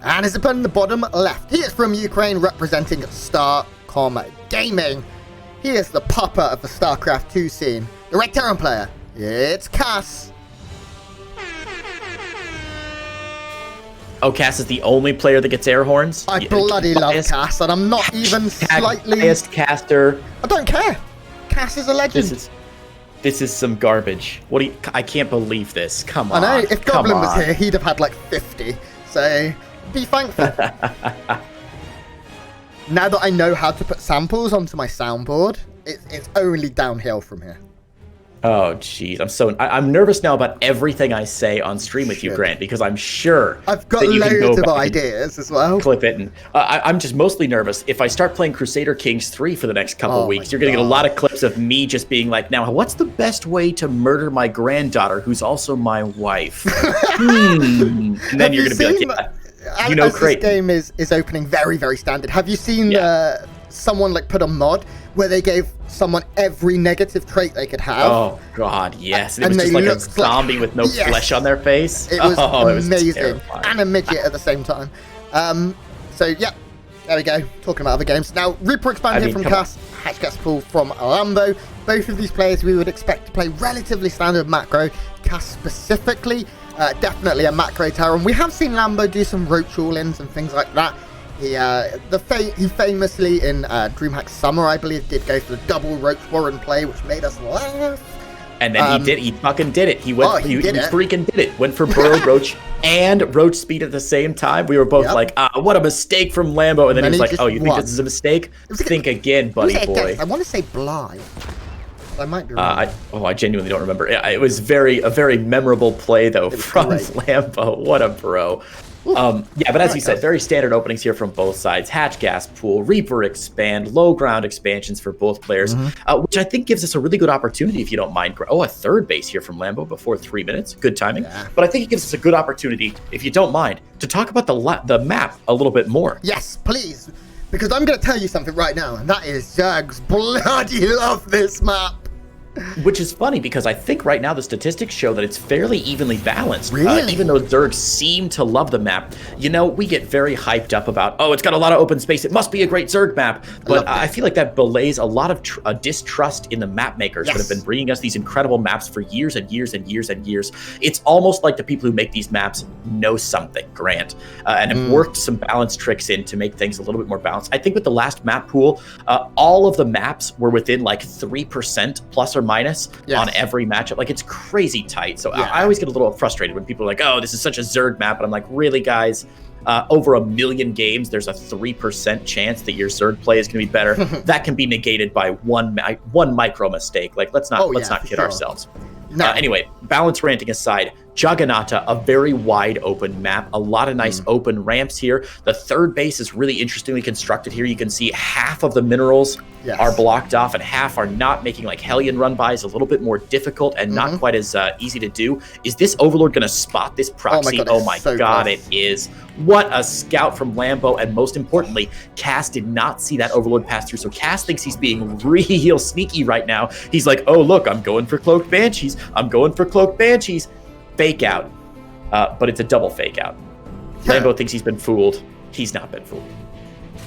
And his opponent in the bottom left, he is from Ukraine, representing Starcom Gaming. He is the papa of the StarCraft 2 scene. The Red Terran player, it's Cass. Oh, Cass is the only player that gets air horns? I bloody love Cass, and I'm not even slightly... Highest caster. I don't care. Cass is a legend. This is some garbage. What do you... I can't believe this. Come on. I know. If Goblin was here, he'd have had like 50. So, be thankful. Now that I know how to put samples onto my soundboard, it's only downhill from here. Oh, jeez. I'm nervous now about everything I say on stream with you, Grant, because I'm sure I've got loads of ideas as well. Clip it. And I'm just mostly nervous. If I start playing Crusader Kings 3 for the next couple of weeks, you're going to get a lot of clips of me just being like, now, what's the best way to murder my granddaughter, who's also my wife? And then you're going to be like, yeah, you know, this game is opening very, very standard. Have you seen someone like put a mod where they gave someone every negative trait they could have? Oh God, yes. And it was just like a zombie with no flesh on their face. It was amazing. And a midget at the same time. So yeah, there we go. Talking about other games. Now, Reaper Expand here from Cass, Hatchcast Pool from Lambo. Both of these players we would expect to play relatively standard macro. Cass specifically, definitely a macro Terran. We have seen Lambo do some roach all-ins and things like that. He famously in DreamHack Summer, I believe, did go for the double Roach Warren play, which made us laugh. And then he fucking did it. He freaking did it. Went for Burrow Roach and Roach Speed at the same time. We were both like, what a mistake from Lambo. And then he was like, oh, you think this is a mistake? Think again, buddy boy. I want to say Bly. I might be wrong. I genuinely don't remember. It was a very memorable play, though, from Lambo. What a bro. Yeah, but as you said, very standard openings here from both sides. Hatch Gas Pool, Reaper Expand, low ground expansions for both players, which I think gives us a really good opportunity, if you don't mind. Oh, a third base here from Lambo before 3 minutes. Good timing. Yeah. But I think it gives us a good opportunity, if you don't mind, to talk about the map a little bit more. Yes, please. Because I'm going to tell you something right now, and that is Zergs bloody love this map. Which is funny because I think right now the statistics show that it's fairly evenly balanced. Really? Even though Zergs seem to love the map. You know, we get very hyped up about, it's got a lot of open space. It must be a great Zerg map. But I feel like that belays a lot of distrust in the map makers that have been bringing us these incredible maps for years and years and years and years. It's almost like the people who make these maps know something, Grant, and have worked some balance tricks in to make things a little bit more balanced. I think with the last map pool, all of the maps were within like 3% plus or minus on every matchup. Like, it's crazy tight. So I always get a little frustrated when people are like, oh, this is such a Zerg map. And I'm like, really, guys? Over 1 million games, there's a 3% chance that your Zerg play is going to be better. That can be negated by one micro mistake. Like, let's not kid ourselves. No. Anyway, balance ranting aside, Juggernaut, a very wide open map, a lot of nice open ramps here. The third base is really interestingly constructed here. You can see half of the minerals are blocked off and half are not, making like Hellion run-bys a little bit more difficult and not quite as easy to do. Is this Overlord going to spot this proxy? Oh my God, it is. What a scout from Lambo, and most importantly, Cass did not see that Overlord pass through, so Cass thinks he's being real sneaky right now. He's like, oh look, I'm going for Cloaked Banshees. I'm going for Cloaked Banshees. Fake out, but it's a double fake out. Lambo thinks he's been fooled. He's not been fooled.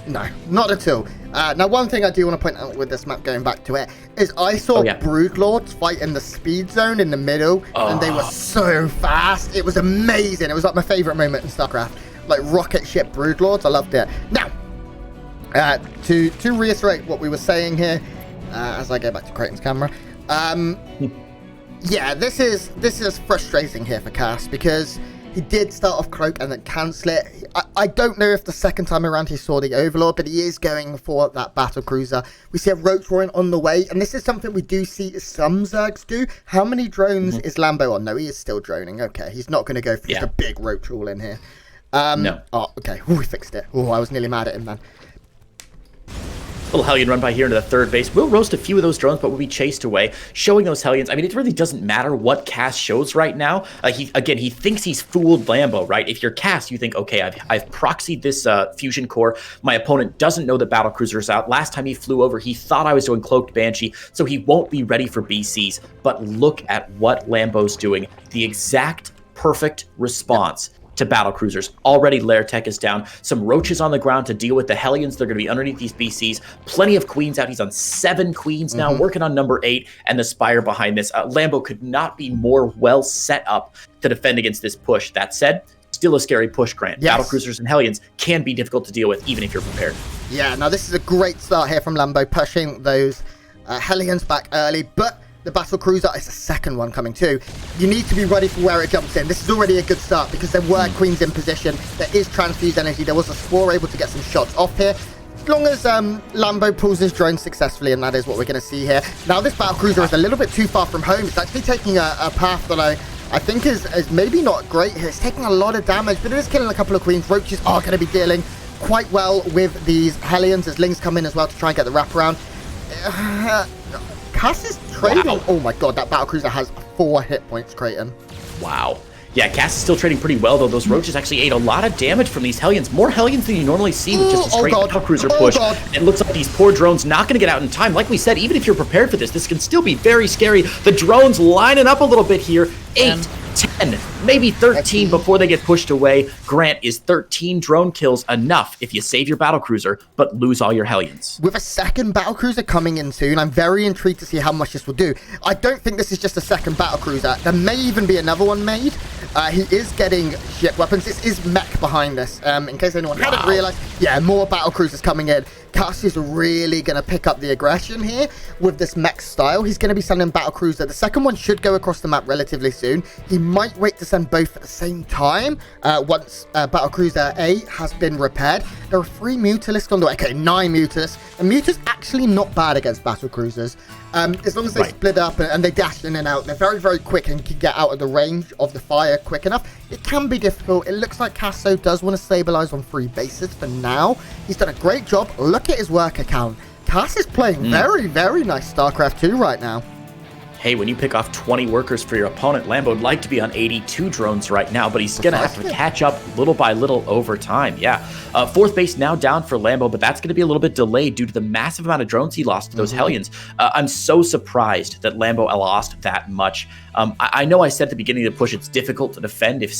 No, not at all. Now, one thing I do want to point out with this map, going back to it, is I saw Broodlords fight in the speed zone in the middle, and they were so fast. It was amazing. It was like my favorite moment in StarCraft. Like rocket ship Broodlords, I loved it. Now, to reiterate what we were saying here, as I go back to Creighton's camera, yeah, this is frustrating here for Cass because he did start off Cloak and then cancel it. I don't know if the second time around he saw the Overlord, but he is going for that battle cruiser. We see a Roach Warren on the way, and this is something we do see some Zergs do. How many drones is Lambo on? No, he is still droning. Okay, he's not going to go for just a big Roach Wall in here. No. Oh, okay. Ooh, we fixed it. Oh, I was nearly mad at him then. Little Hellion run by here into the third base. We'll roast a few of those drones, but we'll be chased away. Showing those Hellions, I mean, it really doesn't matter what Cass shows right now. He thinks he's fooled Lambo, right? If you're Cass, you think, okay, I've proxied this fusion core. My opponent doesn't know that Battlecruiser is out. Last time he flew over, he thought I was doing Cloaked Banshee, so he won't be ready for BCs. But look at what Lambo's doing. The exact perfect response to battle cruisers. Already Lair Tech is down. Some roaches on the ground to deal with the Hellions. They're going to be underneath these BCs. Plenty of queens out. He's on 7 queens now, working on number 8, and the Spire behind this. Lambo could not be more well set up to defend against this push. That said, still a scary push, Grant. Yes. Battle cruisers and Hellions can be difficult to deal with, even if you're prepared. Yeah, now this is a great start here from Lambo, pushing those Hellions back early, but the battle cruiser is the second one coming too. You need to be ready for where it jumps in. This is already a good start because there were queens in position. There is transfused energy. There was a Spore able to get some shots off here. As long as Lambo pulls his drone successfully, and that is what we're going to see here. Now this battle cruiser is a little bit too far from home. It's actually taking a path that I think is maybe not great here. It's taking a lot of damage, but it is killing a couple of queens. Roaches are going to be dealing quite well with these Hellions as Lings come in as well to try and get the wraparound. Cass is trading. Wow. Oh my god, that battlecruiser has 4 hit points, Creighton. Wow. Yeah, Cass is still trading pretty well, though. Those roaches actually ate a lot of damage from these Hellions. More Hellions than you normally see with just a straight battlecruiser push. It looks like these poor drones not going to get out in time. Like we said, even if you're prepared for this, this can still be very scary. The drones lining up a little bit here. 8, 10, maybe 13 before they get pushed away. Grant, is 13 drone kills enough if you save your battlecruiser but lose all your Hellions? With a second battlecruiser coming in soon, I'm very intrigued to see how much this will do. I don't think this is just a second battlecruiser. There may even be another one made. He is getting ship weapons. This is mech behind this. In case anyone hadn't realized, yeah, more battlecruisers coming in. Cass is really going to pick up the aggression here with this mech style. He's going to be sending battlecruiser. The second one should go across the map relatively soon. He might wait to send both at the same time once battlecruiser A has been repaired. There are 3 Mutalisks on the way. Okay, 9 Mutalisks. And Muta's actually not bad against battlecruisers. As long as they split up and they dash in and out, they're very, very quick and can get out of the range of the fire quick enough. It can be difficult. It looks like Casso does want to stabilize on 3 bases for now. He's done a great job. Look at his work account. Cass is playing very, very nice StarCraft 2 right now. Hey, when you pick off 20 workers for your opponent, Lambo would like to be on 82 drones right now, but he's going to have to catch up little by little over time. Yeah. 4th base now down for Lambo, but that's going to be a little bit delayed due to the massive amount of drones he lost to those Hellions. I'm so surprised that Lambo lost that much. I know I said at the beginning of the push it's difficult to defend if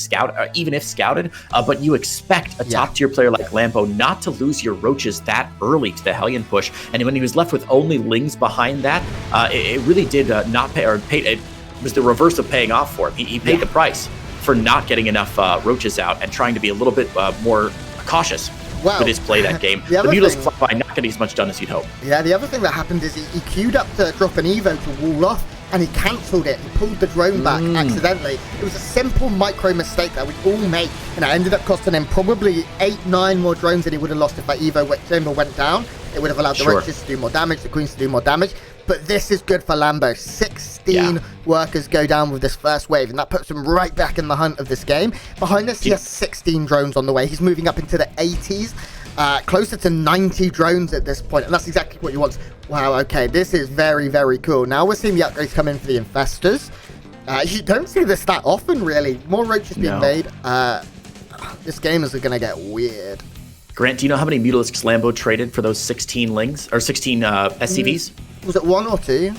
even if scouted, but you expect a top-tier player like Lambo not to lose your roaches that early to the Hellion push. And when he was left with only Lings behind that, it really did not pay, or paid. It was the reverse of paying off for him. He paid the price for not getting enough roaches out and trying to be a little bit more cautious with his play that game. The Mutalisks fly by, not getting as much done as you'd hope. Yeah, the other thing that happened is he queued up to drop an Evo to wall off, and he cancelled it. He pulled the drone back accidentally. It was a simple micro mistake that we all make, and it ended up costing him probably 8, 9 more drones than he would have lost if that Evo chamber went down. It would have allowed the roaches to do more damage, the queens to do more damage. But this is good for Lambo. 16 workers go down with this first wave, and that puts him right back in the hunt of this game. Behind us, he has 16 drones on the way. He's moving up into the 80s. Closer to 90 drones at this point, and that's exactly what he wants. Wow, okay, this is very, very cool. Now we're seeing the upgrades come in for the infestors. You don't see this that often, really. More roaches being made. This game is going to get weird. Grant, do you know how many Mutalisks Lambo traded for those 16 Lings, or 16 SCVs? Was it 1 or 2?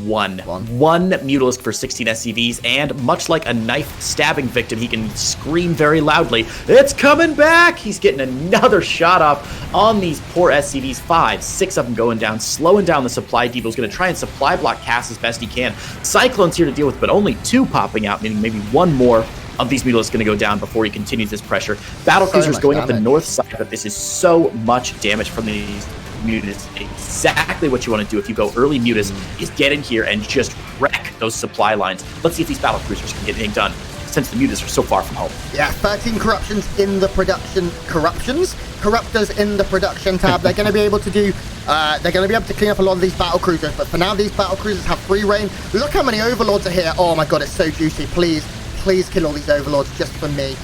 One Mutalisk for 16 SCVs, and much like a knife stabbing victim, he can scream very loudly, "It's coming back!" He's getting another shot up on these poor SCVs. 5, 6 of them going down, slowing down the supply depot. He's going to try and supply block Cass as best he can. Cyclone's here to deal with, but only 2 popping out, meaning maybe 1 more of these Mutalisks going to go down before he continues this pressure. Battlecruiser's going up the north side, but this is so much damage from these Mutas. Exactly what you want to do if you go early Mutas is get in here and just wreck those supply lines. Let's see if these battlecruisers can get anything done since the Mutas are so far from home. Yeah, 13 corruptions in the production. Corruptors in the production tab. They're going to be able to do, they're going to be able to clean up a lot of these battlecruisers, but for now these battlecruisers have free reign. Look how many overlords are here. Oh my god, it's so juicy. Please kill all these overlords just for me.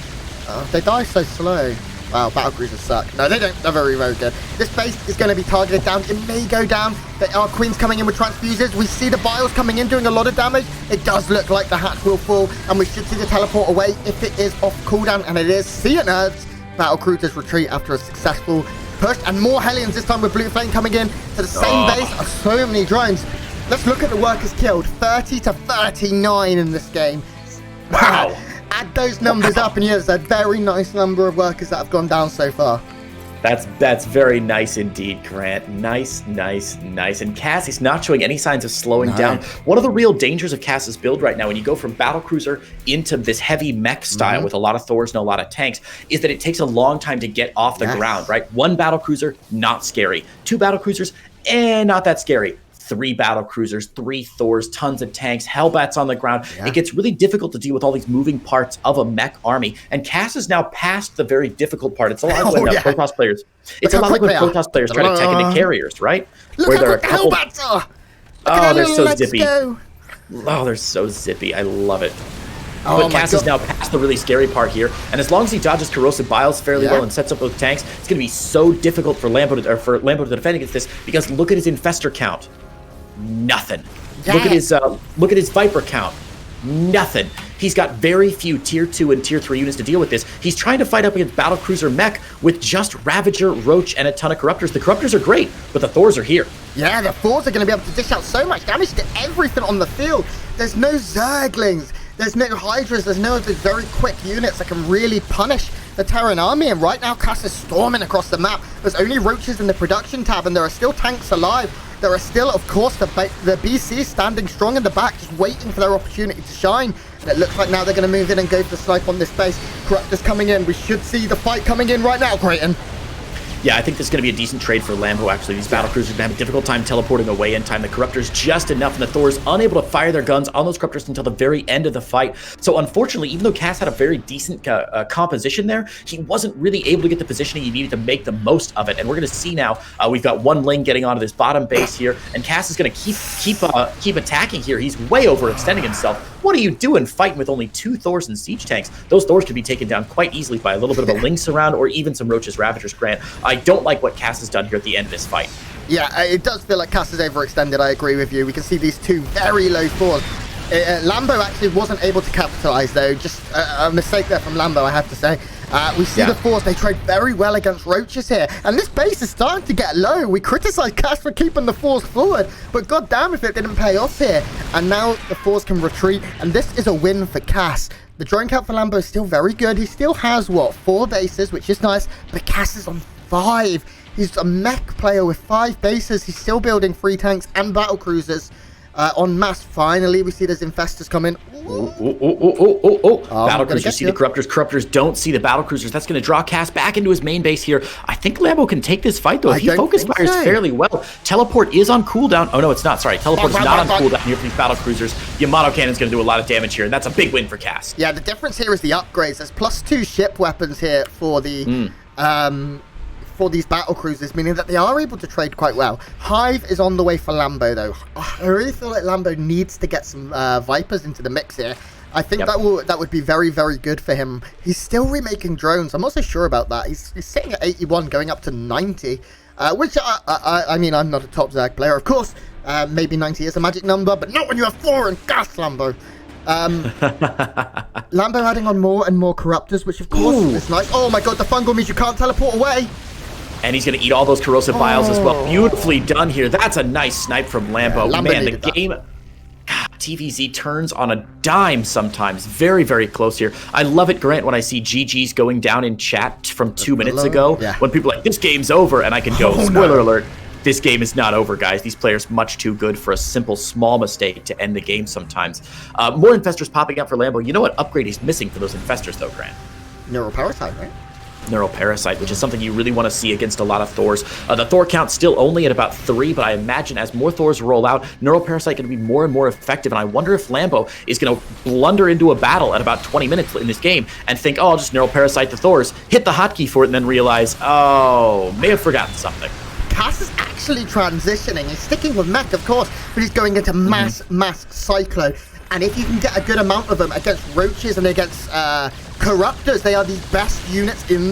They die so slow. Wow, battlecruisers suck. No, they don't. They're very, very good. This base is going to be targeted down. It may go down. There are queens coming in with transfuses. We see the bios coming in doing a lot of damage. It does look like the hatch will fall, and we should see the teleport away if it is off cooldown, and it is. See it, nerds. Battlecruisers retreat after a successful push, and more Hellions this time with Blue Flame coming in to the same base. So many drones. Let's look at the workers killed. 30 to 39 in this game. Wow. add those numbers up, and there's a very nice number of workers that have gone down so far. That's very nice indeed, Grant. Nice. And Cass is not showing any signs of slowing down. One of the real dangers of Cass's build right now, when you go from battlecruiser into this heavy mech style with a lot of Thors and a lot of tanks, is that it takes a long time to get off the ground, right? 1 battlecruiser, not scary. 2 battlecruisers, not that scary. 3 battlecruisers, 3 Thors, tons of tanks, Hellbats on the ground. It gets really difficult to deal with all these moving parts of a mech army. And Cass is now past the very difficult part. It's a lot like Protoss players. It's a lot like when Protoss players try to tech into carriers, right? Look where there are Hellbats are! Oh, they're so zippy. Oh, they're so zippy. I love it. But Cass is now past the really scary part here, and as long as he dodges corrosive biles fairly well and sets up those tanks, it's going to be so difficult for Lambo to defend against this, because look at his infestor count. Nothing. Look at his Viper count. Nothing. He's got very few tier 2 and tier 3 units to deal with this. He's trying to fight up against battlecruiser mech with just Ravager, Roach, and a ton of Corruptors. The Corruptors are great, but the Thors are here. Yeah, the Thors are going to be able to dish out so much damage to everything on the field. There's no Zerglings. There's no Hydras. There's no of those very quick units that can really punish the Terran army. And right now, Cass is storming across the map. There's only Roaches in the production tab, and there are still tanks alive. There are still, of course, the BC standing strong in the back, just waiting for their opportunity to shine. And it looks like now they're going to move in and go for the snipe on this base. Corruptors coming in. We should see the fight coming in right now, Creighton. Yeah, I think this is going to be a decent trade for Lambo, actually. These battlecruisers are going to have a difficult time teleporting away in time. The Corruptors just enough, and the Thors unable to fire their guns on those Corruptors until the very end of the fight. So unfortunately, even though Cass had a very decent composition there, he wasn't really able to get the positioning he needed to make the most of it. And we're going to see now, we've got 1 Ling getting onto this bottom base here, and Cass is going to keep attacking here. He's way overextending himself. What are you doing fighting with only 2 Thors and siege tanks? Those Thors could be taken down quite easily by a little bit of a Ling surround or even some Roaches, Ravagers, Grant. I don't like what Cass has done here at the end of this fight. Yeah, it does feel like Cass is overextended. I agree with you. We can see these 2 very low Thors. Lambo actually wasn't able to capitalize, though. Just a mistake there from Lambo, I have to say. We see the Thors, they trade very well against Roaches here. And this base is starting to get low. We criticize Cass for keeping the Thors forward, but goddamn if it didn't pay off here. And now the Thors can retreat, and this is a win for Cass. The drone count for Lambo is still very good. He still has, 4 bases, which is nice, but Cass is on 5. He's a mech player with 5 bases. He's still building 3 tanks and battlecruisers en masse. Finally, we see those infestors come in. Battlecruisers see the Corruptors. Corruptors don't see the battlecruisers. That's going to draw Cass back into his main base here. I think Lambo can take this fight, though. If he focus fires fairly well. Teleport is on cooldown. Oh, no, it's not. Sorry. Teleport is not on cooldown here for these battlecruisers. Yamato Cannon's going to do a lot of damage here, and that's a big win for Cass. Yeah, the difference here is the upgrades. There's +2 ship weapons here for the for these battle cruisers, meaning that they are able to trade quite well. Hive is on the way for Lambo, though. I really feel like Lambo needs to get some Vipers into the mix here. I think that would be very, very good for him. He's still remaking drones. I'm not so sure about that. He's sitting at 81, going up to 90, which I mean, I'm not a top Zerg player, of course. Maybe 90 is a magic number, but not when you have 4 in gas, Lambo. Lambo adding on more and more Corruptors, which of course is nice. Oh my god, the fungal means you can't teleport away. And he's going to eat all those corrosive biles as well. Beautifully done here. That's a nice snipe from Lambo. Yeah, man, the game... TVZ turns on a dime sometimes. Very, very close here. I love it, Grant, when I see GGs going down in chat from 2 minutes ago. Yeah. When people are like, this game's over, and I can go, spoiler alert, this game is not over, guys. These players much too good for a simple, small mistake to end the game sometimes. More infestors popping up for Lambo. You know what upgrade he's missing for those infestors, though, Grant? Neuroparasite, right? Neuroparasite, which is something you really want to see against a lot of Thors. The Thor count's still only at about 3, but I imagine as more Thors roll out, Neuroparasite going to be more and more effective, and I wonder if Lambo is going to blunder into a battle at about 20 minutes in this game and think, oh, I'll just Neuroparasite the Thors, hit the hotkey for it, and then realize, oh, may have forgotten something. Cass is actually transitioning. He's sticking with mech, of course, but he's going into mass Cyclone. And if you can get a good amount of them against Roaches and against Corruptors, they are the best units in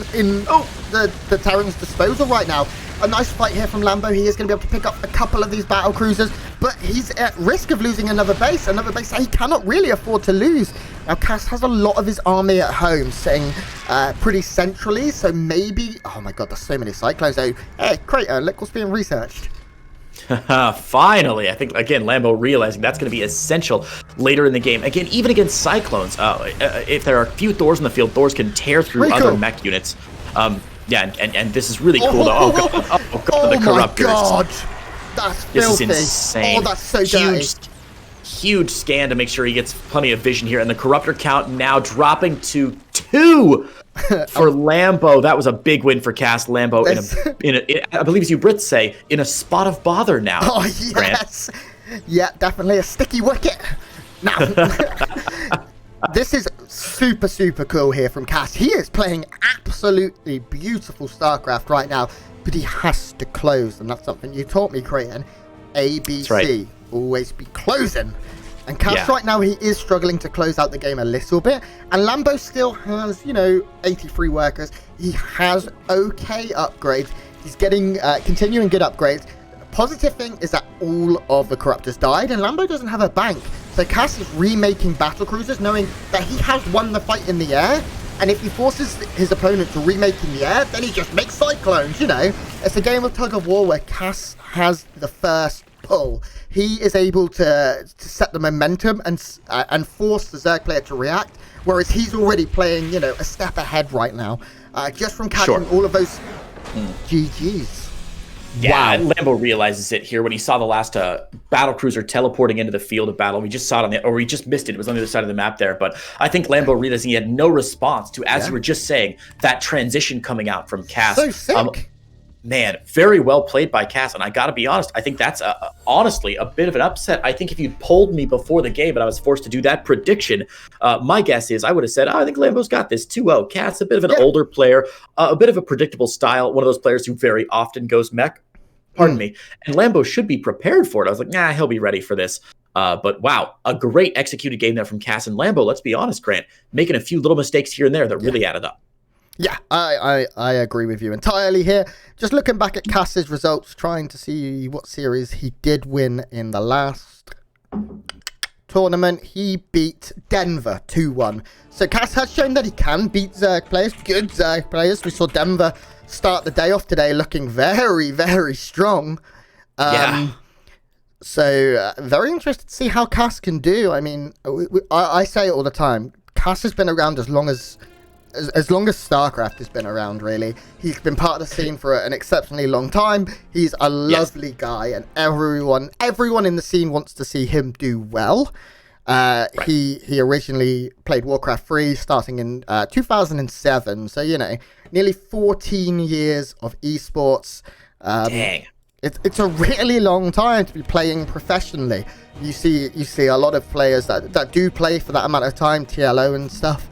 the Terran's disposal right now. A nice fight here from Lambo. He is going to be able to pick up a couple of these battle cruisers, but he's at risk of losing another base that he cannot really afford to lose. Now, Cass has a lot of his army at home, sitting pretty centrally, so maybe... Oh my god, there's so many Cyclones, though. Hey, Crater, look what's being researched. Finally, I think, again, Lambo realizing that's going to be essential later in the game. Again, even against Cyclones, if there are a few Thors in the field, Thors can tear through other mech units. Yeah, and this is really cool. Oh, God, the Corruptors. Oh, my God. That's filthy. This is insane. Oh, that's so dirty. Huge scan to make sure he gets plenty of vision here. And the Corruptor count now dropping to 2 for Lambo. That was a big win for Cass. Lambo, I believe as you Brits say, in a spot of bother now. Oh, yes. Grant. Yeah, definitely a sticky wicket. Now, this is super, super cool here from Cass. He is playing absolutely beautiful StarCraft right now, but he has to close. And that's something you taught me, Creighton. ABC. Right. Always be closing. And Cass right now, he is struggling to close out the game a little bit. And Lambo still has, 83 workers. He has okay upgrades. He's getting continuing good upgrades. The positive thing is that all of the Corruptors died, and Lambo doesn't have a bank. So Cass is remaking battle cruisers, knowing that he has won the fight in the air. And if he forces his opponent to remake in the air, then he just makes Cyclones, It's a game of tug of war where Cass has the first pull. He is able to set the momentum and force the Zerg player to react, whereas he's already playing, a step ahead right now. Just from catching all of those GGs. Yeah, wow. Lambo realizes it here when he saw the last battle cruiser teleporting into the field of battle. We just saw it we just missed it. It was on the other side of the map there. But I think Lambo realized he had no response to, as you were just saying, that transition coming out from Cass. So sick. Man, very well played by Cass, and I gotta be honest, I think that's honestly a bit of an upset. I think if you'd polled me before the game and I was forced to do that prediction, my guess is I would have said, I think Lambo's got this 2-0. Cass, a bit of an older player, a bit of a predictable style, one of those players who very often goes mech. Pardon me. And Lambo should be prepared for it. I was like, nah, he'll be ready for this. But wow, a great executed game there from Cass and Lambo. Let's be honest, Grant, making a few little mistakes here and there that really added up. Yeah, I agree with you entirely here. Just looking back at Cass's results, trying to see what series he did win in the last tournament. He beat Denver 2-1. So Cass has shown that he can beat Zerg players, good Zerg players. We saw Denver start the day off today looking very, very strong. So very interested to see how Cass can do. I mean, I say it all the time. Cass has been around as long as StarCraft has been around, really. He's been part of the scene for an exceptionally long time. He's a lovely guy, and everyone in the scene wants to see him do well. He originally played Warcraft 3 starting in 2007, so nearly 14 years of esports. Dang. It's a really long time to be playing professionally. You see a lot of players that do play for that amount of time, TLO and stuff.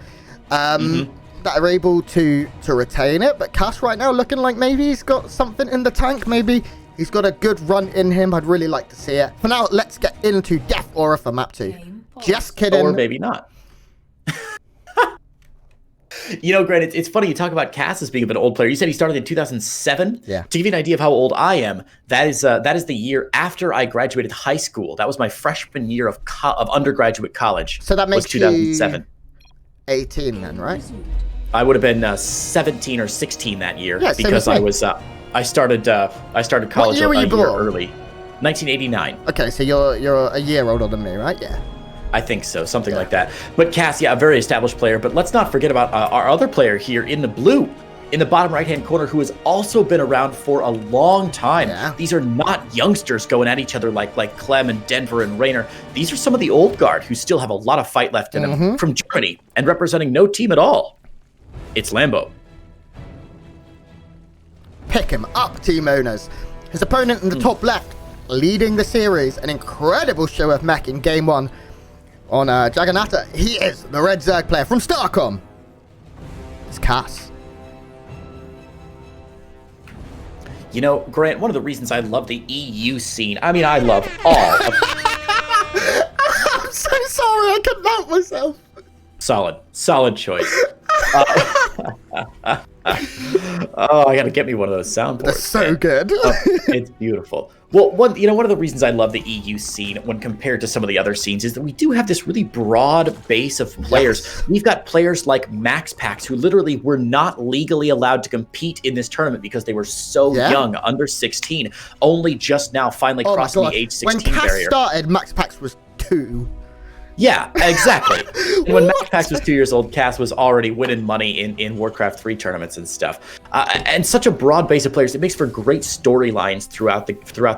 That are able to retain it, but Cass right now looking like maybe he's got something in the tank. Maybe he's got a good run in him. I'd really like to see it. For now, let's get into Death Aura for map 2. Just kidding. Or maybe not. Grant, it's funny you talk about Cass as being a bit old player. You said he started in 2007. Yeah. To give you an idea of how old I am, that is the year after I graduated high school. That was my freshman year of undergraduate college. So that makes 2007. You 18 then, right? I would have been 17 or 16 that year because I started college a year early. 1989. Okay, so you're a year older than me, right? Yeah. I think so, something like that. But Cass, a very established player. But let's not forget about our other player here in the blue, in the bottom right-hand corner, who has also been around for a long time. Yeah. These are not youngsters going at each other like Clem and Denver and Raynor. These are some of the old guard who still have a lot of fight left in them from Germany and representing no team at all. It's Lambo. Pick him up, team owners. His opponent in the top left, leading the series, an incredible show of mech in game 1 on Jagannatha. He is the Red Zerg player from Starcom. It's Cass. Grant, one of the reasons I love the EU scene, I love all of I'm so sorry, I couldn't help myself. Solid choice. Oh, I gotta get me one of those soundboards. They're so good. It's beautiful. Well, one of the reasons I love the EU scene when compared to some of the other scenes is that we do have this really broad base of players. Yes. We've got players like MaxPax who literally were not legally allowed to compete in this tournament because they were so young, under 16, only just now finally crossing the age 16 barrier. When Cass started, MaxPax was 2. Yeah, exactly. And when MaxPax was 2 years old, Cass was already winning money in Warcraft 3 tournaments and stuff. And such a broad base of players, it makes for great storylines throughout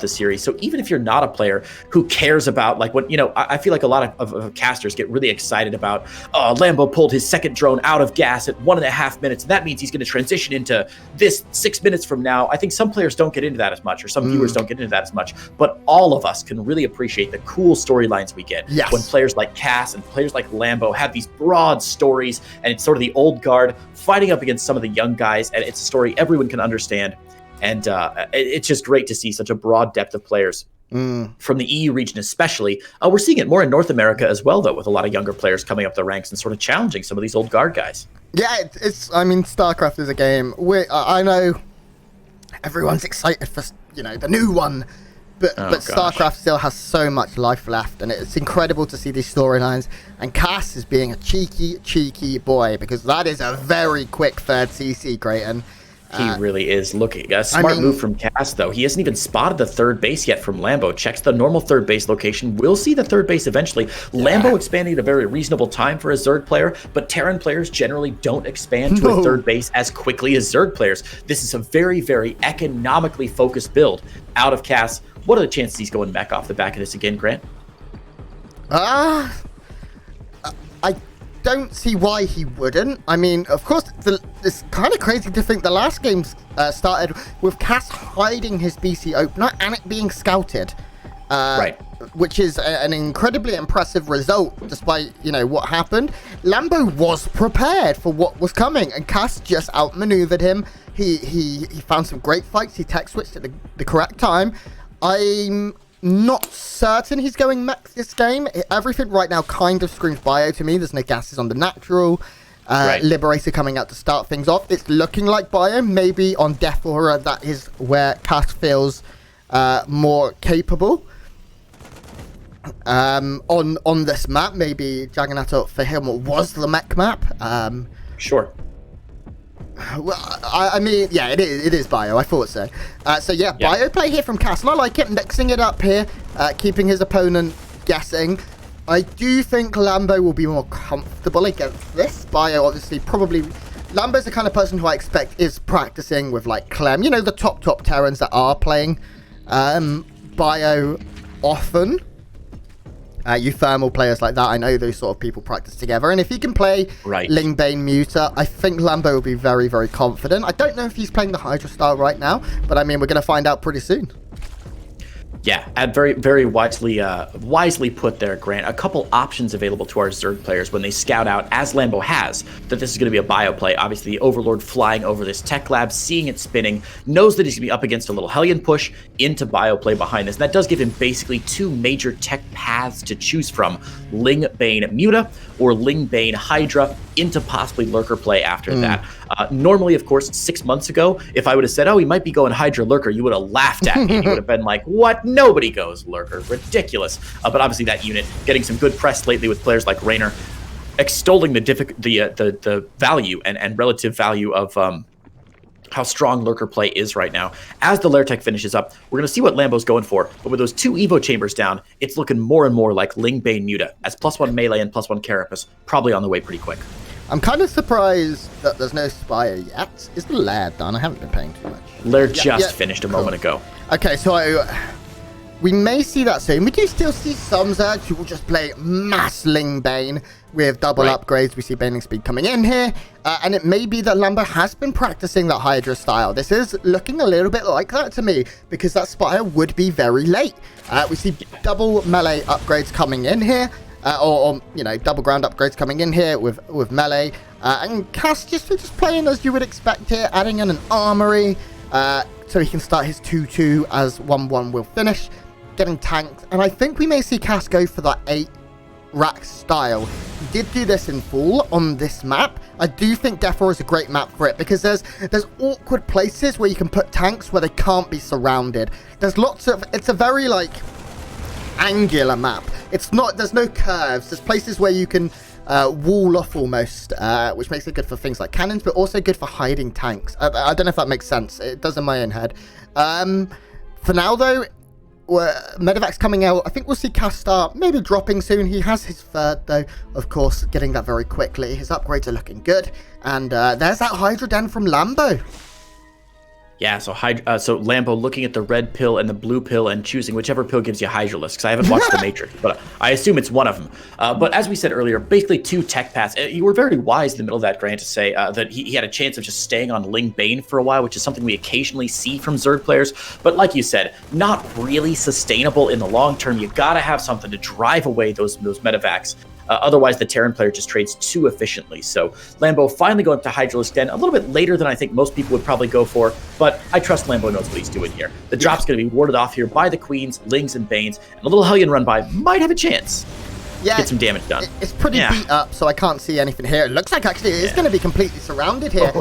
the series. So even if you're not a player who cares about, like, what, I feel like a lot of casters get really excited about, Lambo pulled his second drone out of gas at 1.5 minutes. And that means he's going to transition into this 6 minutes from now. I think some players don't get into that as much, or some viewers don't get into that as much. But all of us can really appreciate the cool storylines we get when players like Cass and players like Lambo have these broad stories, and it's sort of the old guard fighting up against some of the young guys, and it's a story everyone can understand. And it's just great to see such a broad depth of players from the EU region, especially. We're seeing it more in North America as well, though, with a lot of younger players coming up the ranks and sort of challenging some of these old guard guys. Yeah, StarCraft is a game I know everyone's excited for, the new one. But StarCraft still has so much life left, and it's incredible to see these storylines. And Cass is being a cheeky boy, because that is a very quick third CC, Grayton. He really is. Looking a smart move from Cass, though. He hasn't even spotted the third base yet from Lambo. Checks the normal third base location. We'll see the third base eventually. Lambo expanding at a very reasonable time for a Zerg player, but Terran players generally don't expand to a third base as quickly as Zerg players. This is a very, very economically focused build out of Cass. What are the chances he's going back off the back of this again, Grant? I don't see why he wouldn't. I mean, of course, it's kind of crazy to think the last game started with Cass hiding his BC opener and it being scouted. Right. Which is an incredibly impressive result, despite, what happened. Lambo was prepared for what was coming, and Cass just outmaneuvered him. He found some great fights. He tech switched at the correct time. I'm not certain he's going mech this game. Everything right now kind of screams bio to me. There's no gases on the natural. Liberator coming out to start things off. It's looking like bio. Maybe on Death Aura, that is where Cass feels more capable. On this map, maybe Jagannatha for him was the mech map. Sure. Well, I mean, yeah, it is bio. I thought so. Bio play here from Cass, and I like it, mixing it up here, keeping his opponent guessing. I do think Lambo will be more comfortable against this. Bio, obviously, probably... Lambo's the kind of person who I expect is practicing with, like, Clem. The top Terrans that are playing bio often. You thermal players like that, I know those sort of people practice together. And if he can play Lingbane Muta, I think Lambo will be very, very confident. I don't know if he's playing the Hydra style right now, but I mean, we're going to find out pretty soon. Yeah, and very, very wisely put there, Grant. A couple options available to our Zerg players when they scout out, as Lambo has, that this is going to be a bio play. Obviously, the Overlord flying over this tech lab, seeing it spinning, knows that he's going to be up against a little Hellion push into bio play behind this. And that does give him basically two major tech paths to choose from: Lingbane Muta or Lingbane Hydra, into possibly Lurker play after that. Normally, of course, 6 months ago, if I would have said, he might be going Hydra Lurker, you would have laughed at me. You would have been like, what? Nobody goes Lurker. Ridiculous. But obviously that unit getting some good press lately with players like Raynor, extolling the value and relative value of how strong Lurker play is right now. As the Lair Tech finishes up, we're going to see what Lambo's going for. But with those two Evo chambers down, it's looking more and more like Lingbane Muta, as +1 melee and +1 carapace, probably on the way pretty quick. I'm kind of surprised that there's no Spire yet. Is the Lair done? I haven't been paying too much. Lair just finished a moment ago. Okay, so we may see that soon. We do still see some Zergs who will just play mass Lingbane with double upgrades. We see Baning Speed coming in here. And it may be that Lambo has been practicing that Hydra style. This is looking a little bit like that to me, because that Spire would be very late. We see double melee upgrades coming in here. Or double ground upgrades coming in here with melee. And Cass just playing as you would expect here, adding in an armory so he can start his 2-2 as 1-1 will finish, getting tanked. And I think we may see Cass go for that 8 rack style. He did do this in full on this map. I do think Death Roar is a great map for it because there's awkward places where you can put tanks where they can't be surrounded. There's lots of, it's a very like angular map. There's no curves. There's places where you can wall off almost, which makes it good for things like cannons, but also good for hiding tanks. I don't know if that makes sense. It does in my own head. For now though, Medevac's coming out. I think we'll see Castar maybe dropping soon. He has his third though, of course, getting that very quickly. His upgrades are looking good. And there's that Hydra Den from Lambo. Yeah, so Lambo looking at the red pill and the blue pill and choosing whichever pill gives you Hydralisk, because I haven't watched The Matrix, but I assume it's one of them. But as we said earlier, basically 2 tech paths. You were very wise in the middle of that, Grant, to say that he had a chance of just staying on Ling Bane for a while, which is something we occasionally see from Zerg players. But like you said, not really sustainable in the long term. You gotta have something to drive away those medevacs. Otherwise, the Terran player just trades too efficiently. So Lambo finally going up to Hydralisk Den a little bit later than I think most people would probably go for, but I trust Lambo knows what he's doing here. The drop's going to be warded off here by the Queens, Lings, and Banes, and a little Hellion run by might have a chance. Yeah, get some damage done. It's pretty beat up, so I can't see anything here. It looks like actually it is going to be completely surrounded here.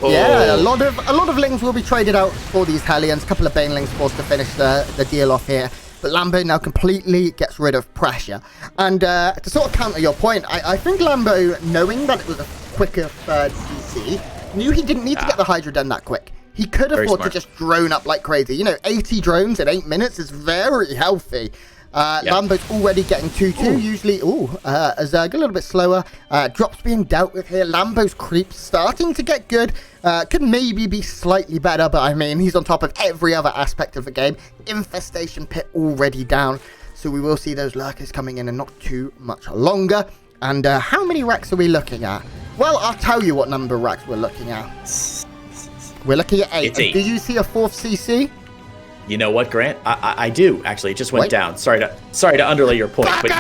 Yeah, a lot of Lings will be traded out for these Hellions. A couple of Banelings forced to finish the deal off here. But Lambo now completely gets rid of pressure. And to sort of counter your point, I think Lambo, knowing that it was a quicker third CC, knew he didn't need to get the Hydra Den that quick. He could afford to just drone up like crazy. You know, 80 drones in 8 minutes is very healthy. Lambo's already getting 2-2, usually, a Zerg a little bit slower. Drops being dealt with here. Lambo's creep starting to get good. Could maybe be slightly better, but I mean, he's on top of every other aspect of the game. Infestation Pit already down, so we will see those lurkers coming in and not too much longer. And how many racks are we looking at? Well, I'll tell you what number of racks we're looking at. We're looking at 8. It's 8. Do you see a 4th CC? You know what, Grant? I do, actually. It just went down. Sorry to underlay your point. But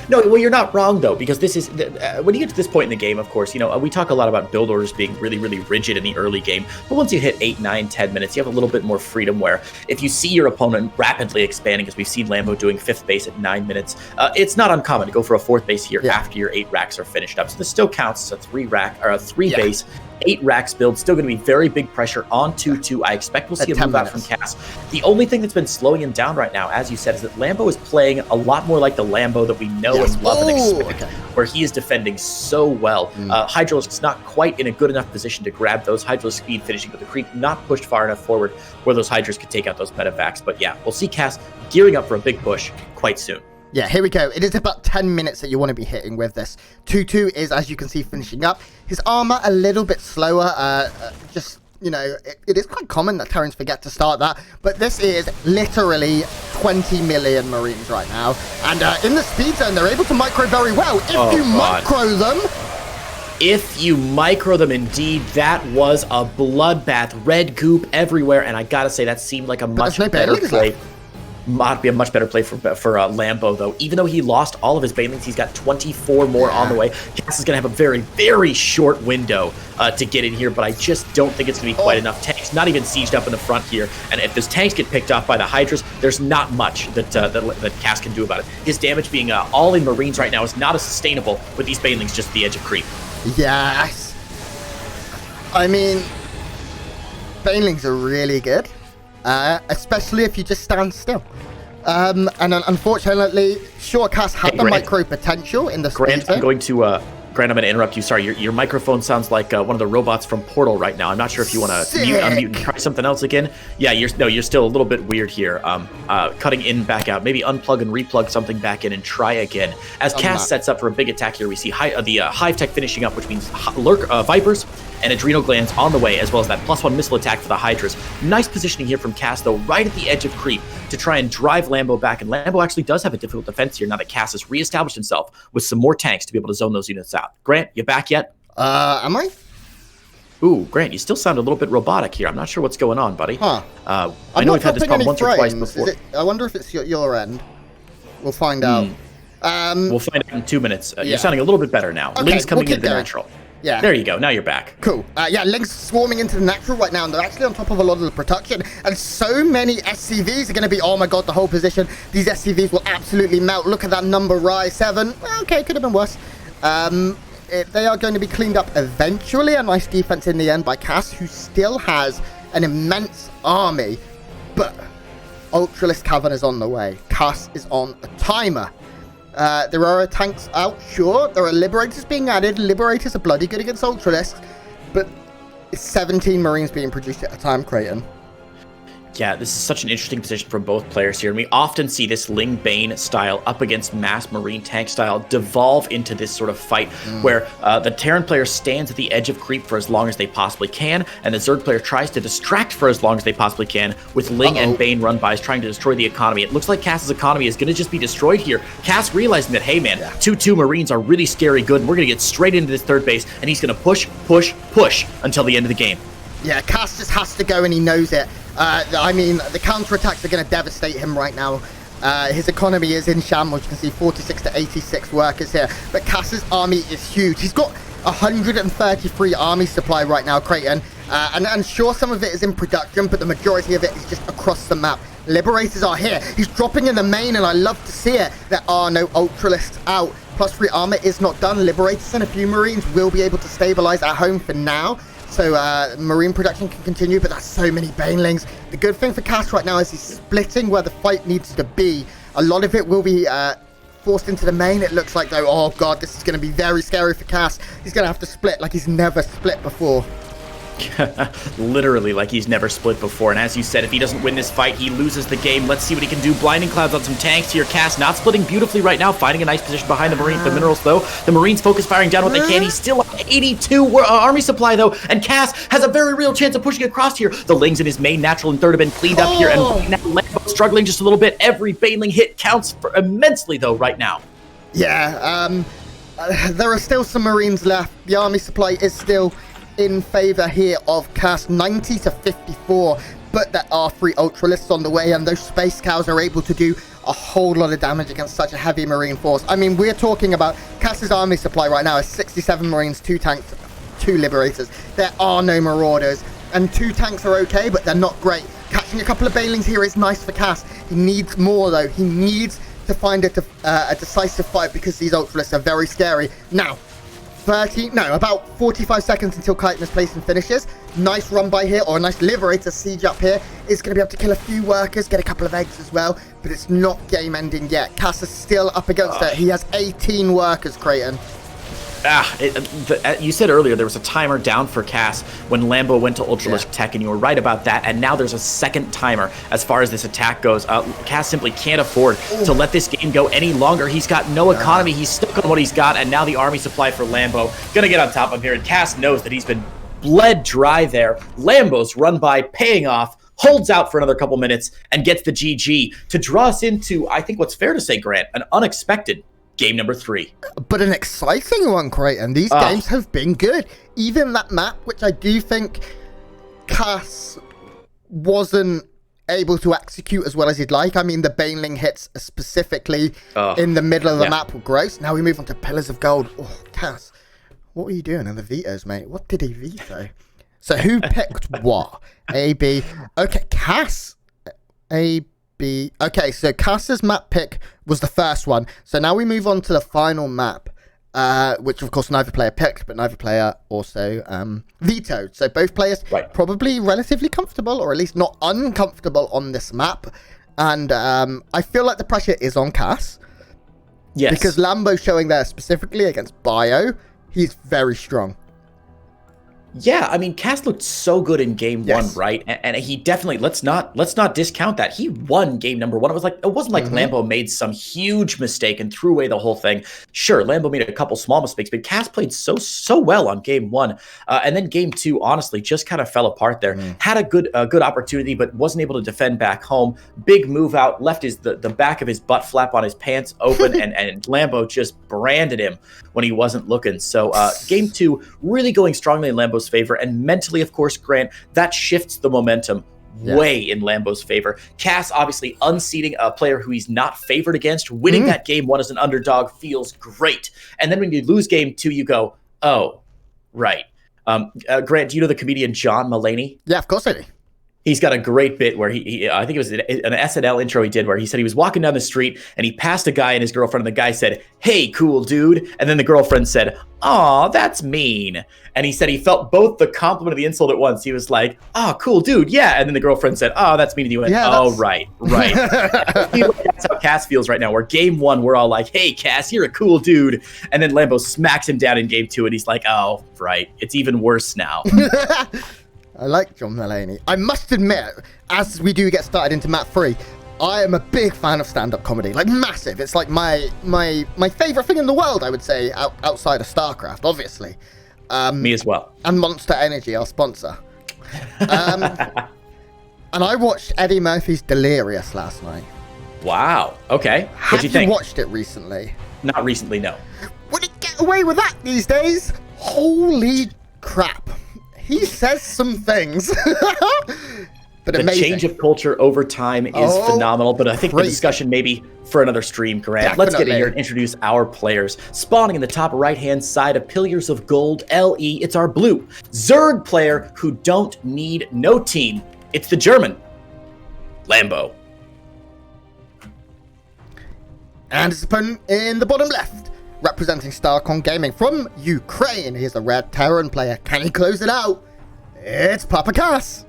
no, well, you're not wrong, though, because this is... when you get to this point in the game, of course, you know, we talk a lot about build orders being really, really rigid in the early game. But once you hit 8, 9, 10 minutes, you have a little bit more freedom where if you see your opponent rapidly expanding, as we've seen Lambo doing 5th base at 9 minutes, it's not uncommon to go for a 4th base here after your 8 racks are finished up. So this still counts as a 3 rack or a 3 base. 8 racks build, still going to be very big pressure on 2-2. I expect we'll see a move out from Cass. The only thing that's been slowing him down right now, as you said, is that Lambo is playing a lot more like the Lambo that we know and love and expect, where he is defending so well. Hydralisk's not quite in a good enough position to grab those. Hydralisk speed finishing with the creep, not pushed far enough forward where those Hydras could take out those medevacs. But yeah, we'll see Cass gearing up for a big push quite soon. Yeah, here we go. It is about 10 minutes that you want to be hitting with this. 2-2 is, as you can see, finishing up. His armor a little bit slower. Just, you know, it is quite common that Terrans forget to start that. But this is literally 20 million Marines right now. And in the speed zone, they're able to micro very well. If you micro them, indeed, that was a bloodbath. Red goop everywhere. And I got to say, that seemed like a much better play. Might be a much better play for Lambo, though. Even though he lost all of his Banelings, he's got 24 more on the way. Cass is going to have a very, very short window to get in here, but I just don't think it's going to be quite enough. Tanks not even sieged up in the front here, and if those tanks get picked off by the Hydras, there's not much that Cass can do about it. His damage being all in Marines right now is not as sustainable with these Banelings just at the edge of creep. Yes. I mean, Banelings are really good. Especially if you just stand still. And unfortunately, sure, Cass had the micro potential in the speed zone. Grant, I'm going to interrupt you. Sorry, your microphone sounds like one of the robots from Portal right now. I'm not sure if you want to mute, unmute, and try something else again. Yeah, you're still a little bit weird here. Cutting in, back out. Maybe unplug and replug something back in and try again. As Cass sets up for a big attack here, we see the Hive Tech finishing up, which means Vipers and Adrenal Glands on the way, as well as that +1 missile attack for the Hydras. Nice positioning here from Cass, though, right at the edge of creep to try and drive Lambo back. And Lambo actually does have a difficult defense here now that Cass has reestablished himself with some more tanks to be able to zone those units out. Grant, you back yet? Am I? Ooh, Grant, you still sound a little bit robotic here. I'm not sure what's going on, buddy. Huh. I know we've had this problem once or twice before. I wonder if it's your end. We'll find out. We'll find out in 2 minutes. You're sounding a little bit better now. Okay, Link's coming into the natural. Yeah. There you go. Now you're back. Cool. Yeah, Lynx swarming into the natural right now, and they're actually on top of a lot of the production. And so many SCVs are going to be, oh my god, the whole position. These SCVs will absolutely melt. Look at that number rise, 7. Okay, could have been worse. They are going to be cleaned up eventually. A nice defense in the end by Cass, who still has an immense army. But Ultralisk Cavern is on the way. Cass is on a timer. There are tanks out, sure. There are Liberators being added. Liberators are bloody good against Ultralisks. But it's 17 Marines being produced at a time, Creighton. Yeah, this is such an interesting position from both players here, and we often see this Ling Bane style up against mass Marine tank style devolve into this sort of fight where the Terran player stands at the edge of creep for as long as they possibly can, and the Zerg player tries to distract for as long as they possibly can, with Ling and Bane run-bys trying to destroy the economy. It looks like Cass's economy is going to just be destroyed here. Cass realizing that, hey man, 2-2 Marines are really scary good, and we're going to get straight into this third base, and he's going to push until the end of the game. Yeah, Cass just has to go, and he knows it. I mean, the counterattacks are going to devastate him right now. His economy is in shambles. You can see 46 to 86 workers here. But Cass's army is huge. He's got 133 army supply right now, Creighton. And sure, some of it is in production, but the majority of it is just across the map. Liberators are here. He's dropping in the main, and I love to see it. There are no Ultralisks out. +3 armor is not done. Liberators and a few Marines will be able to stabilize at home for now. So Marine production can continue, but that's so many Banelings. The good thing for Cass right now is he's splitting where the fight needs to be. A lot of it will be forced into the main. It looks like, though, oh god, this is going to be very scary for Cass. He's going to have to split like he's never split before. Literally like he's never split before, and as you said, if he doesn't win this fight, he loses the game. Let's see what he can do. Blinding Clouds on some tanks here. Cass not splitting beautifully right now, finding a nice position behind the minerals, though. The Marines focus firing down what they can. He's still at 82 army supply, though, and Cass has a very real chance of pushing across here. The Lings in his main natural and third have been cleaned up here, and now Lambo struggling just a little bit. Every Baneling hit counts for immensely, though, right now. Yeah, there are still some Marines left. The army supply is still in favor here of Cass, 90 to 54, but there are 3 Ultralisks on the way, and those Space Cows are able to do a whole lot of damage against such a heavy Marine force. I mean, we're talking about Cass's army supply right now is 67 Marines, 2 tanks, 2 Liberators. There are no Marauders, and 2 tanks are okay, but they're not great. Catching a couple of Banelings here is nice for Cass. He needs more, though. He needs to find a decisive fight, because these Ultralisks are very scary. Now, about 45 seconds until Chitin is placed and finishes. Nice run by here, or a nice Liberator siege up here. Is going to be able to kill a few workers, get a couple of eggs as well, but it's not game ending yet. Cass is still up against it. He has 18 workers, Creighton. You said earlier there was a timer down for Cass when Lambo went to Ultralisk Tech, and you were right about that, and now there's a second timer as far as this attack goes. Cass simply can't afford to let this game go any longer. He's got no economy. He's stuck on what he's got, and now the army supply for Lambo gonna get on top of here, and Cass knows that he's been bled dry there. Lambo's run by paying off, holds out for another couple minutes, and gets the GG to draw us into, I think what's fair to say, Grant, an unexpected game number 3. But an exciting one, Creighton. These games have been good. Even that map, which I do think Cass wasn't able to execute as well as he'd like. I mean, the Baneling hits specifically in the middle of the map were gross. Now we move on to Pillars of Gold. Oh, Cass, what were you doing in the vetoes, mate? What did he veto? So who picked what? A, B. Okay, Cass. A, B. Okay, so Cass's map pick was the first one. So now we move on to the final map, which of course neither player picked, but neither player also vetoed. So both players probably relatively comfortable, or at least not uncomfortable on this map. And I feel like the pressure is on Cass. Yes. Because Lambo showing there specifically against Bio, he's very strong. Yeah, I mean, Cass looked so good in game 1, right? And he definitely, let's not discount that. He won game number 1. It wasn't like Lambo made some huge mistake and threw away the whole thing. Sure, Lambo made a couple small mistakes, but Cass played so well on game 1. And then game 2, honestly, just kind of fell apart there. Had a good opportunity, but wasn't able to defend back home. Big move out, left the back of his butt flap on his pants open, and Lambo just branded him when he wasn't looking. So game 2, really going strongly in Lambo's favor, and mentally, of course, Grant, that shifts the momentum way in Lambo's favor. Cass obviously unseating a player who he's not favored against, winning that game 1 as an underdog feels great. And then when you lose game 2, you go, oh, Right. Grant, do you know the comedian John Mulaney? Yeah, of course I do. He's got a great bit where he I think it was an SNL intro he did where he said he was walking down the street and he passed a guy and his girlfriend, and the guy said, "Hey, cool dude." And then the girlfriend said, "Aw, that's mean." And he said he felt both the compliment and the insult at once. He was like, "Oh, cool dude, yeah." And then the girlfriend said, "Oh, that's mean." And he went, yeah, "Oh, right." I feel like that's how Cass feels right now, where game 1, we're all like, "Hey, Cass, you're a cool dude." And then Lambo smacks him down in game 2 and he's like, "Oh, right. It's even worse now." I like John Mulaney. I must admit, as we do get started into map 3, I am a big fan of stand-up comedy, like massive. It's like my favorite thing in the world, I would say, outside of StarCraft, obviously. Me as well. And Monster Energy, our sponsor. And I watched Eddie Murphy's Delirious last night. Wow. Okay. What'd you think? Have you watched it recently? Not recently, no. Would it get away with that these days? Holy crap. He says some things. But the change of culture over time is phenomenal, but I think the discussion maybe for another stream, Grant. Definitely. Let's get in here and introduce our players. Spawning in the top right-hand side of Pillars of Gold, LE, it's our blue Zerg player who don't need no team. It's the German Lambo. And his opponent in the bottom left, representing Starcon Gaming from Ukraine. Here's a red Terran player. Can he close it out? It's Papa Cass.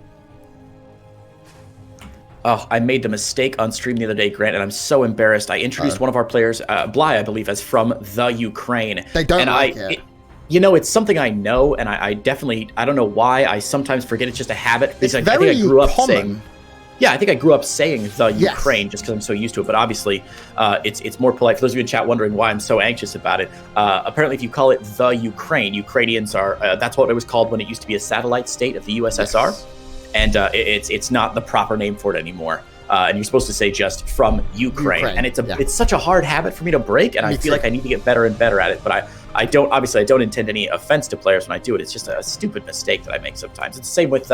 Oh, I made the mistake on stream the other day, Grant, and I'm so embarrassed. I introduced one of our players, Bly, I believe, as from the Ukraine. They don't like it. You know, it's something I know, and I definitely, I don't know why, I sometimes forget it's just a habit. It's very I think I grew up common. I think I grew up saying the Ukraine just because I'm so used to it. But obviously, it's more polite. For those of you in chat wondering why I'm so anxious about it, apparently if you call it the Ukraine, Ukrainians are, that's what it was called when it used to be a satellite state of the USSR. Yes. And it's not the proper name for it anymore. And you're supposed to say just from Ukraine. And it's such a hard habit for me to break, and I feel like I need to get better and better at it. But I don't intend any offense to players when I do it. It's just a stupid mistake that I make sometimes. It's the same with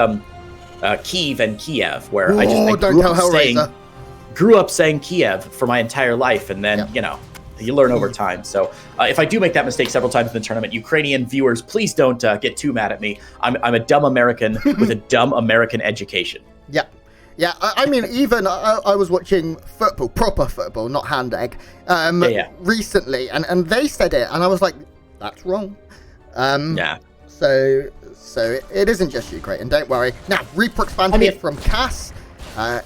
Kyiv and Kiev, where I grew up saying Kiev for my entire life, and then you learn over time. So if I do make that mistake several times in the tournament, Ukrainian viewers, please don't get too mad at me. I'm a dumb American with a dumb American education. Yeah, I mean, even I was watching football, proper football, not hand egg, recently, and they said it, and I was like, that's wrong. So it isn't just Ukraine, don't worry. Now, Reaper expand here from Cass.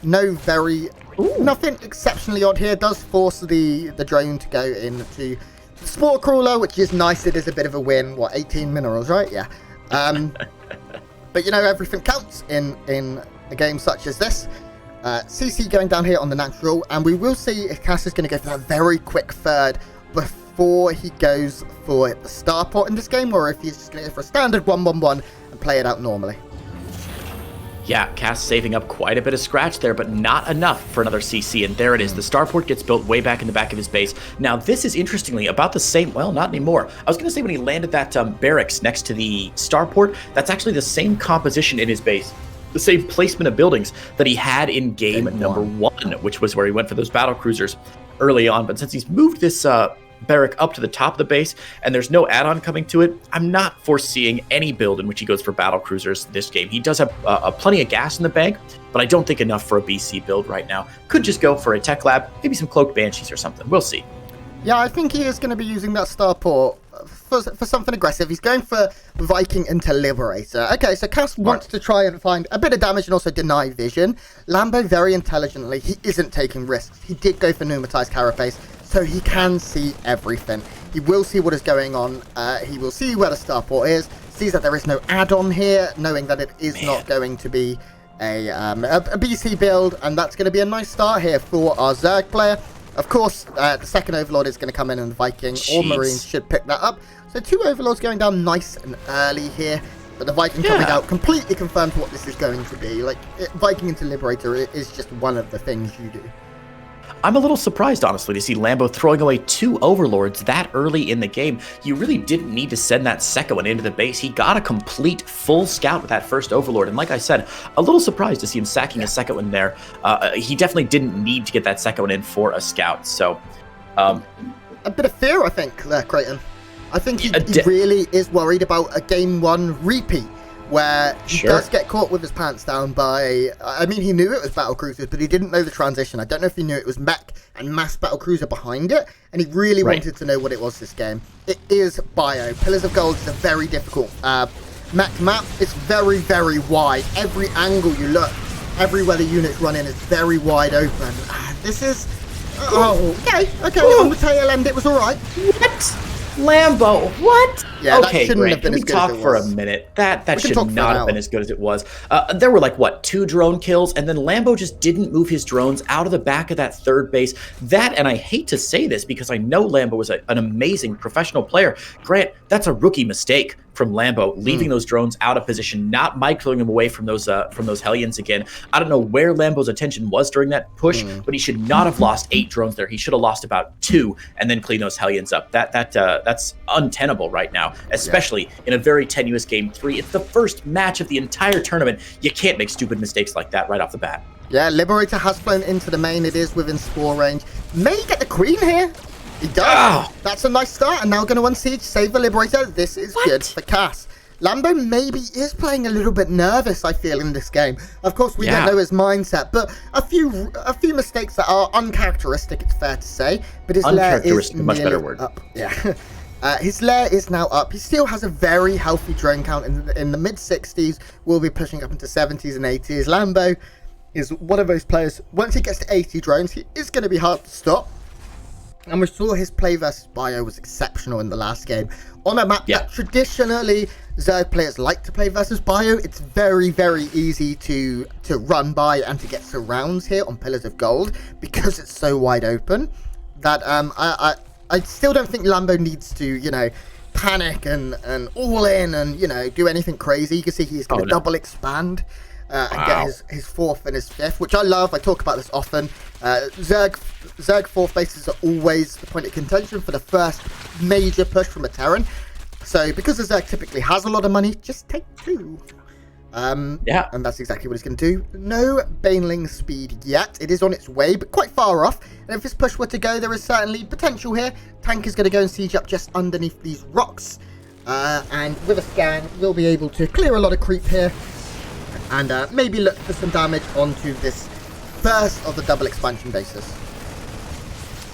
Nothing exceptionally odd here. Does force the drone to go into the Spore Crawler, which is nice. It is a bit of a win. 18 minerals, right? Yeah. But everything counts in a game such as this. CC going down here on the natural, and we will see if Cass is going to go for that very quick third before he goes for the starport in this game, or if he's just going to go for a standard 1-1-1 and play it out normally. Yeah, Cass saving up quite a bit of scratch there, but not enough for another CC, and there it is. The starport gets built way back in the back of his base. Now, this is interestingly about the same, well, not anymore. I was going to say when he landed that barracks next to the starport, that's actually the same composition in his base, the same placement of buildings that he had in game number 1, which was where he went for those battle cruisers early on. But since he's moved this barrack up to the top of the base and there's no add-on coming to it, I'm not foreseeing any build in which he goes for battle cruisers this game. He does have plenty of gas in the bank, but I don't think enough for a BC build right now. Could just go for a tech lab, maybe some cloaked banshees or something. We'll see. Yeah, I think he is going to be using that starport for something aggressive. He's going for Viking into Liberator. Okay, so Cass wants to try and find a bit of damage and also deny vision. Lambo, very intelligently, he isn't taking risks. He did go for Pneumatized Carapace, so he can see everything. He will see what is going on. He will see where the starport is, sees that there is no add-on here, knowing that it is not going to be a BC build, and that's going to be a nice start here for our Zerg player. Of course, the second Overlord is going to come in, and the Viking or Marines should pick that up. So 2 Overlords going down nice and early here. But the Viking coming out completely confirms what this is going to be. Like, Viking into Liberator is just one of the things you do. I'm a little surprised, honestly, to see Lambo throwing away 2 Overlords that early in the game. You really didn't need to send that second one into the base. He got a complete full scout with that first Overlord. And like I said, a little surprised to see him sacking a second one there. He definitely didn't need to get that second one in for a scout. So, a bit of fear, I think, there, Creighton. I think he really is worried about a game 1 repeat, where he does get caught with his pants down by... I mean, he knew it was battlecruisers, but he didn't know the transition. I don't know if he knew it was mech and mass battlecruiser behind it, and he really wanted to know what it was this game. It is Bio. Pillars of Gold is a very difficult mech map. It's very, very wide. Every angle you look, everywhere the units run in is very wide open. This is... Oh, okay. On the tail end, it was all right. What? Lambo, what? Yeah, okay, Grant, can we talk for a minute? That should not have been as good as it was. There were like, what, 2 drone kills, and then Lambo just didn't move his drones out of the back of that third base. That, and I hate to say this because I know Lambo was an amazing professional player. Grant, that's a rookie mistake from Lambo, leaving those drones out of position, not microing them away from those Hellions again. I don't know where Lambo's attention was during that push, but he should not have lost 8 drones there. He should have lost about 2 and then clean those Hellions up. That's untenable right now, especially in a very tenuous game 3. It's the first match of the entire tournament. You can't make stupid mistakes like that right off the bat. Yeah, Liberator has flown into the main. It is within spore range. May get the Queen here. He does. Oh. That's a nice start. And now going to unsiege, save the Liberator. This is good for Cass. Lambo maybe is playing a little bit nervous, I feel, in this game. Of course, we don't know his mindset, but a few mistakes that are uncharacteristic, it's fair to say. But his lair is a much better word. Up. Yeah. His lair is now up. He still has a very healthy drone count in the mid-60s. We'll be pushing up into 70s and 80s. Lambo is one of those players. Once he gets to 80 drones, he is going to be hard to stop. And we saw his play versus Bio was exceptional in the last game. On a map that traditionally Zerg players like to play versus Bio, it's very, very easy to run by and to get surrounds here on Pillars of Gold because it's so wide open that I still don't think Lambo needs to, you know, panic and all in and, you know, do anything crazy. You can see he's going to double expand. And get his 4th and his 5th, which I love. I talk about this often. Zerg 4th bases are always the point of contention for the first major push from a Terran. So because the Zerg typically has a lot of money, just take 2. And that's exactly what he's going to do. No Baneling speed yet. It is on its way, but quite far off. And if this push were to go, there is certainly potential here. Tank is going to go and siege up just underneath these rocks. And with a scan, we'll be able to clear a lot of creep here. And maybe look for some damage onto this first of the double expansion bases.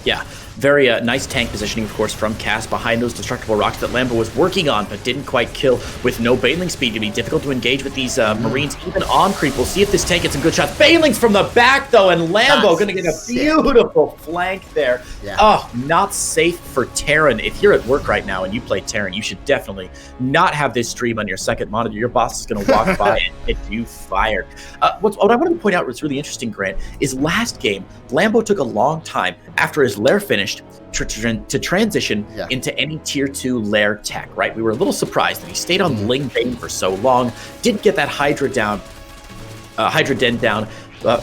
Yeah, very nice tank positioning, of course, from Cass behind those destructible rocks that Lambo was working on, but didn't quite kill with no Baneling speed. It'd be difficult to engage with these Marines, even on creep. We'll see if this tank gets some good shots. Baneling's from the back, though, and Lambo going to get a beautiful flank there. Yeah. Oh, not safe for Terran. If you're at work right now and you play Terran, you should definitely not have this stream on your second monitor. Your boss is going to walk by and get you fired. What I wanted to point out was really interesting, Grant, is last game, Lambo took a long time after his lair finished to transition into any tier 2 lair tech, right? We were a little surprised that he stayed on Ling Bane for so long, didn't get that Hydra Den down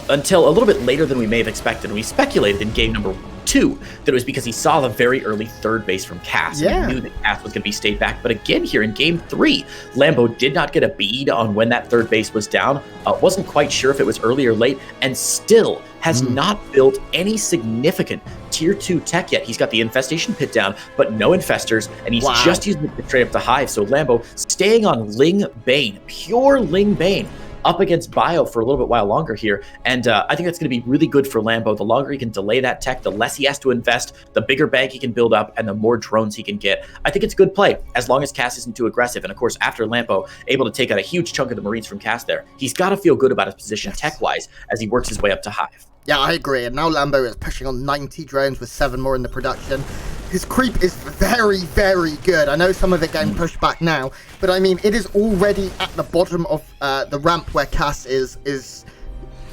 until a little bit later than we may have expected. And we speculated in game number 2 that it was because he saw the very early third base from Cass and he knew that Cass was going to be stayed back. But again, here in game 3, Lambo did not get a bead on when that third base was down. Wasn't quite sure if it was early or late, and still has not built any significant tier 2 tech yet. He's got the infestation pit down, but no infestors, and he's just using it to trade up the hive. So Lambo staying on Ling Bane, pure Ling Bane, up against Bio for a little bit while longer here. And I think that's going to be really good for Lambo. The longer he can delay that tech, the less he has to invest, the bigger bank he can build up, and the more drones he can get. I think it's good play, as long as Cass isn't too aggressive. And of course, after Lambo able to take out a huge chunk of the Marines from Cass there, he's got to feel good about his position tech-wise as he works his way up to hive. Yeah, I agree. And now Lambo is pushing on 90 drones with 7 more in the production. His creep is very, very good. I know some of it getting pushed back now, but I mean, it is already at the bottom of the ramp where Cass is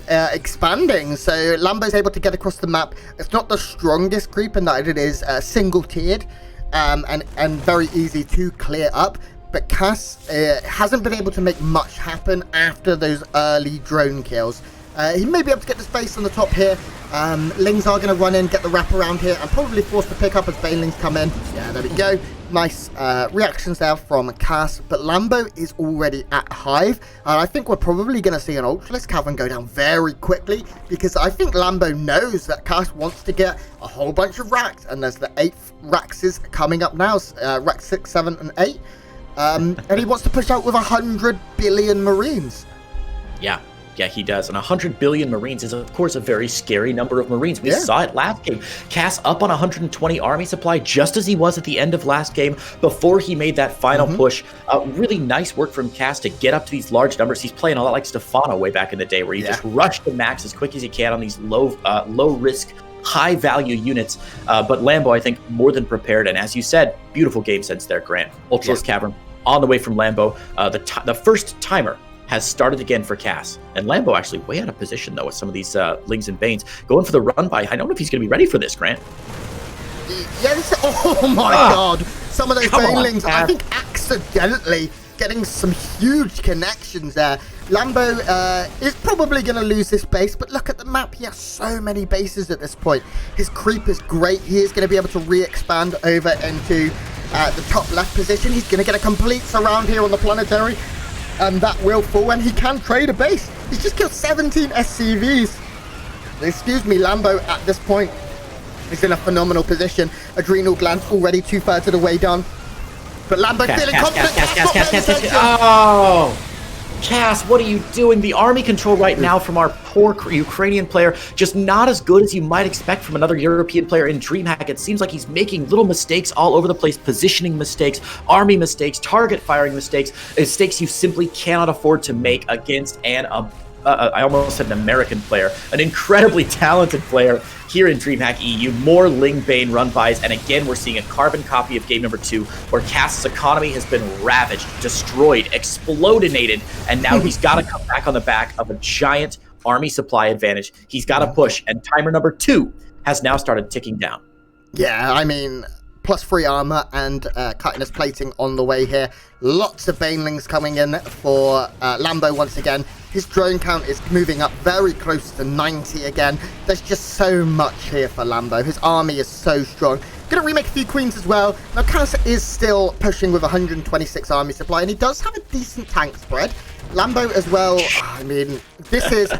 expanding. So Lambo's able to get across the map. It's not the strongest creep in that it is single-tiered and very easy to clear up. But Cass hasn't been able to make much happen after those early drone kills. He may be able to get the space on the top here. Lings are going to run in, get the wrap around here, and probably force to pick up as Banelings come in. Yeah, there we go. nice reactions there from Cass, but Lambo is already at Hive, and I think we're probably going to see an Ultralisk Cavern go down very quickly, because I think Lambo knows that Cass wants to get a whole bunch of racks, and there's the 8th Raxes coming up now, Rack 6, 7, and 8, and he wants to push out with 100 billion Marines. Yeah, he does. And 100 billion Marines is, of course, a very scary number of Marines. We saw it last game. Cass up on 120 army supply, just as he was at the end of last game, before he made that final push. Really nice work from Cass to get up to these large numbers. He's playing a lot like Stefano way back in the day, where you just rush the max as quick as you can on these low-risk, high-value units. But Lambo, I think, more than prepared. And as you said, beautiful game sense there, Grant. Ultralisk Cavern on the way from Lambo. The first timer has started again for Cass. And Lambo actually way out of position, though, with some of these Lings and Banes. Going for the run by. I don't know if he's going to be ready for this, Grant. Yes. Oh, my God. Some of those Banelings, I think, accidentally getting some huge connections there. Lambo is probably going to lose this base, but look at the map. He has so many bases at this point. His creep is great. He is going to be able to re-expand over into the top left position. He's going to get a complete surround here on the planetary. And that will fall, and he can trade a base. He's just killed 17 SCVs. Excuse me, Lambo at this point is in a phenomenal position. Adrenal glands already 2/3 of the way done. But Lambo feeling confident. Oh! Cass, what are you doing? The army control right now from our poor Ukrainian player, just not as good as you might expect from another European player in DreamHack. It seems like he's making little mistakes all over the place, positioning mistakes, army mistakes, target firing mistakes, mistakes you simply cannot afford to make against I almost said an American player, an incredibly talented player here in DreamHack EU. More Ling Bane run-bys, and again, we're seeing a carbon copy of game number 2, where Cass's economy has been ravaged, destroyed, explodinated, and now he's got to come back on the back of a giant army supply advantage. He's got to push, and timer number 2 has now started ticking down. Yeah, I mean, +3 armor and chitinous plating on the way here. Lots of Banelings coming in for Lambo once again. His drone count is moving up very close to 90 again. There's just so much here for Lambo. His army is so strong. Gonna remake a few queens as well. Now, Cass is still pushing with 126 army supply, and he does have a decent tank spread. Lambo as well, I mean, this is...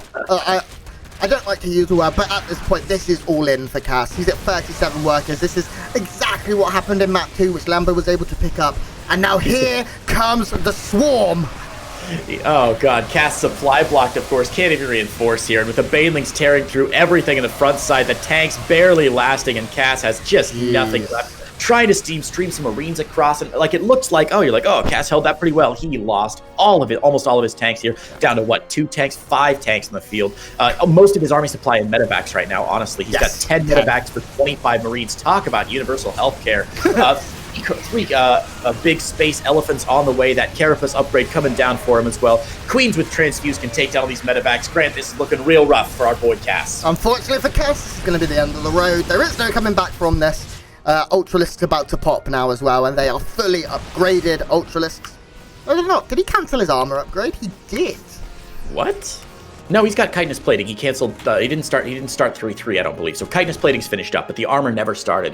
I don't like to use the word, but at this point, this is all in for Cass. He's at 37 workers. This is exactly what happened in map 2, which Lambo was able to pick up. And now here comes the swarm. Oh, God. Cass supply blocked, of course. Can't even reinforce here. And with the Banelings tearing through everything in the front side, the tanks barely lasting, and Cass has just nothing left. Trying to stream some Marines across, and like it looks like, you're like, Cass held that pretty well. He lost all of it, almost all of his tanks here, down to what, 2 tanks, 5 tanks in the field. Most of his army supply in medevacs right now, honestly. He's got 10 medevacs for 25 Marines. Talk about universal healthcare. 3 big space elephants on the way. That Carapace upgrade coming down for him as well. Queens with transfuse can take down all these medevacs. Grant, this is looking real rough for our boy Cass. Unfortunately for Cass, this is going to be the end of the road. There is no coming back from this. Ultralisk's about to pop now as well, and they are fully upgraded Ultralisks. No, they're not. Did he cancel his armor upgrade? He did. What? No, he's got chitinous plating. He canceled. He didn't start 3-3, I don't believe. So chitinous plating's finished up, but the armor never started.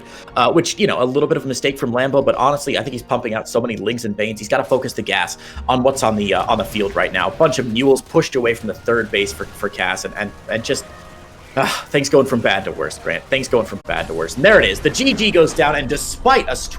Which, a little bit of a mistake from Lambo, but honestly, I think he's pumping out so many Lings and Banes. He's got to focus the gas on what's on the field right now. A bunch of mules pushed away from the third base for Cass, and just. Things going from bad to worse, Grant. Things going from bad to worse. And there it is. The GG goes down, and despite a